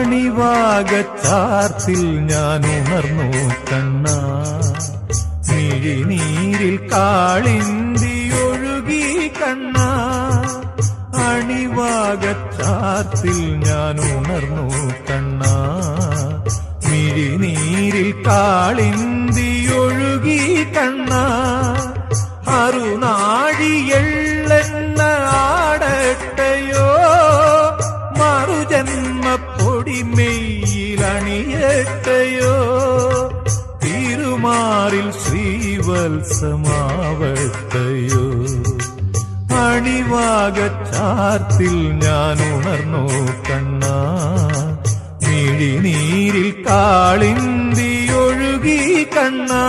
അണിവാകച്ചാർത്തിൽ ഞാൻ ഉണർന്നു കണ്ണാ, മിഴിനീരിൽ കാളിന്തിയൊഴുകി കണ്ണാ. അണിവാകച്ചാർത്തിൽ ഞാൻ ഉണർന്നു കണ്ണാ, മിഴിനീരിൽ കാളിന്തിയൊഴുകി കണ്ണാ. അറുനാഴിയെള്ളെണ്ണ ആടട്ടയോ, മറുജന്മപ്പൊടിമെയിലണിയട്ടയോ, തിരുമാറിൽ ശ്രീവത്സമാവട്ടയോ. അണിവാകച്ചാർത്തിൽ ഞാൻ ഉണർന്നു കണ്ണാ, മിഴിനീരിൽ കാളിന്തിയൊഴുകി കണ്ണാ.